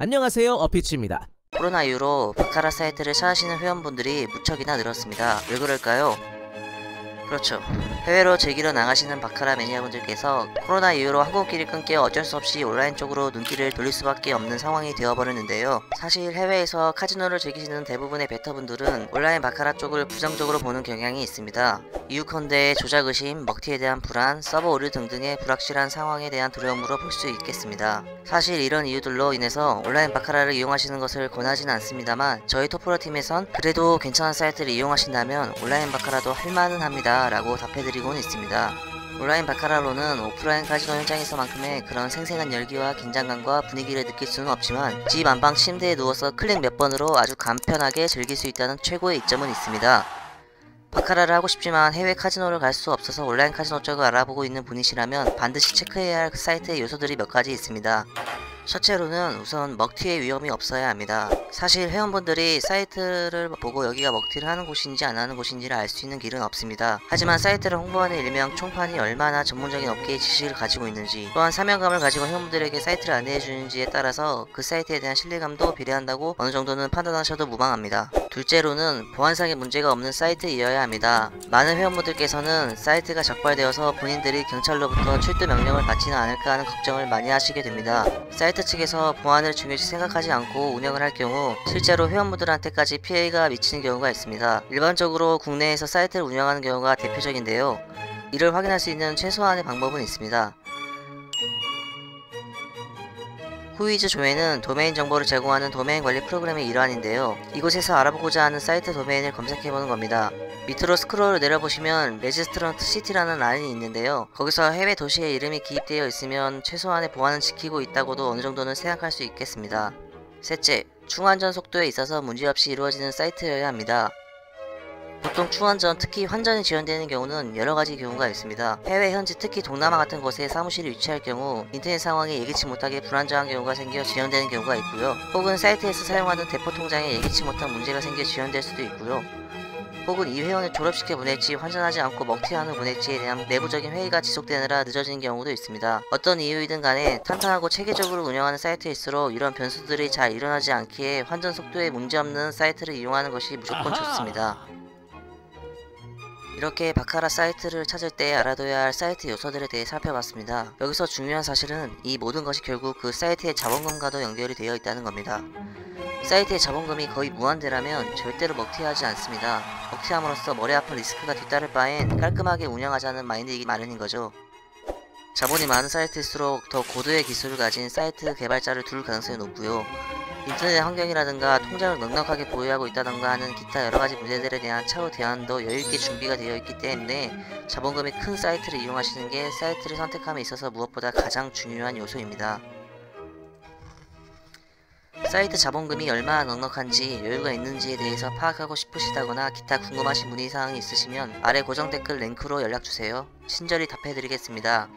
안녕하세요, 어피치입니다. 코로나 이후로 바카라 사이트를 찾으시는 회원분들이 무척이나 늘었습니다. 왜 그럴까요? 그렇죠. 해외로 즐기러 나가시는 바카라 매니아분들께서 코로나 이후로 한국길이 끊겨 어쩔 수 없이 온라인 쪽으로 눈길을 돌릴 수밖에 없는 상황이 되어버렸는데요. 사실 해외에서 카지노를 즐기시는 대부분의 베터분들은 온라인 바카라 쪽을 부정적으로 보는 경향이 있습니다. 이유컨대 조작 의심, 먹튀에 대한 불안, 서버 오류 등등의 불확실한 상황에 대한 두려움으로 볼 수 있겠습니다. 사실 이런 이유들로 인해서 온라인 바카라를 이용하시는 것을 권하지는 않습니다만 저희 토프로 팀에선 그래도 괜찮은 사이트를 이용하신다면 온라인 바카라도 할만은 합니다 라고 답해드리고는 있습니다. 온라인 바카라로는 오프라인 카지노 현장에서만큼의 그런 생생한 열기와 긴장감과 분위기를 느낄 수는 없지만 집 안방 침대에 누워서 클릭 몇 번으로 아주 간편하게 즐길 수 있다는 최고의 이점은 있습니다. 바카라를 하고 싶지만 해외 카지노를 갈 수 없어서 온라인 카지노 쪽을 알아보고 있는 분이시라면 반드시 체크해야 할 사이트의 요소들이 몇 가지 있습니다. 첫째로는 우선 먹튀의 위험이 없어야 합니다. 사실 회원분들이 사이트를 보고 여기가 먹튀를 하는 곳인지 안 하는 곳인지를 알 수 있는 길은 없습니다. 하지만 사이트를 홍보하는 일명 총판이 얼마나 전문적인 업계의 지식을 가지고 있는지, 또한 사명감을 가지고 회원분들에게 사이트를 안내해주는지에 따라서 그 사이트에 대한 신뢰감도 비례한다고 어느 정도는 판단하셔도 무방합니다. 둘째로는 보안상의 문제가 없는 사이트이어야 합니다. 많은 회원분들께서는 사이트가 적발되어서 본인들이 경찰로부터 출두 명령을 받지는 않을까 하는 걱정을 많이 하시게 됩니다. 사이트 측에서 보안을 중요시 생각하지 않고 운영을 할 경우 실제로 회원분들한테까지 피해가 미치는 경우가 있습니다. 일반적으로 국내에서 사이트를 운영하는 경우가 대표적인데요. 이를 확인할 수 있는 최소한의 방법은 있습니다. 후이즈 조회는 도메인 정보를 제공하는 도메인 관리 프로그램의 일환인데요. 이곳에서 알아보고자 하는 사이트 도메인을 검색해보는 겁니다. 밑으로 스크롤을 내려보시면 레지스트런트 시티라는 라인이 있는데요. 거기서 해외 도시의 이름이 기입되어 있으면 최소한의 보안은 지키고 있다고도 어느 정도는 생각할 수 있겠습니다. 셋째, 충환전 속도에 있어서 문제없이 이루어지는 사이트여야 합니다. 보통 충환전, 특히 환전이 지연되는 경우는 여러가지 경우가 있습니다. 해외 현지, 특히 동남아 같은 곳에 사무실이 위치할 경우 인터넷 상황이 예기치 못하게 불안정한 경우가 생겨 지연되는 경우가 있고요. 혹은 사이트에서 사용하는 대포 통장에 예기치 못한 문제가 생겨 지연될 수도 있고요. 혹은 이 회원을 졸업시켜 보낼지 환전하지 않고 먹튀하는 보낼지에 대한 내부적인 회의가 지속되느라 늦어지는 경우도 있습니다. 어떤 이유이든 간에 탄탄하고 체계적으로 운영하는 사이트일수록 이런 변수들이 잘 일어나지 않기에 환전 속도에 문제없는 사이트를 이용하는 것이 무조건 좋습니다. 이렇게 바카라 사이트를 찾을 때 알아둬야 할 사이트 요소들에 대해 살펴봤습니다. 여기서 중요한 사실은 이 모든 것이 결국 그 사이트의 자본금과도 연결이 되어 있다는 겁니다. 사이트의 자본금이 거의 무한대라면 절대로 먹튀하지 않습니다. 먹튀함으로써 머리 아픈 리스크가 뒤따를 바엔 깔끔하게 운영하자는 마인드이기 마련인 거죠. 자본이 많은 사이트일수록 더 고도의 기술을 가진 사이트 개발자를 둘 가능성이 높고요. 인터넷 환경이라든가 통장을 넉넉하게 보유하고 있다던가 하는 기타 여러가지 문제들에 대한 차후 대안도 여유있게 준비가 되어 있기 때문에 자본금이 큰 사이트를 이용하시는 게 사이트를 선택함에 있어서 무엇보다 가장 중요한 요소입니다. 사이트 자본금이 얼마나 넉넉한지 여유가 있는지에 대해서 파악하고 싶으시다거나 기타 궁금하신 문의사항이 있으시면 아래 고정 댓글 링크로 연락주세요. 친절히 답해드리겠습니다.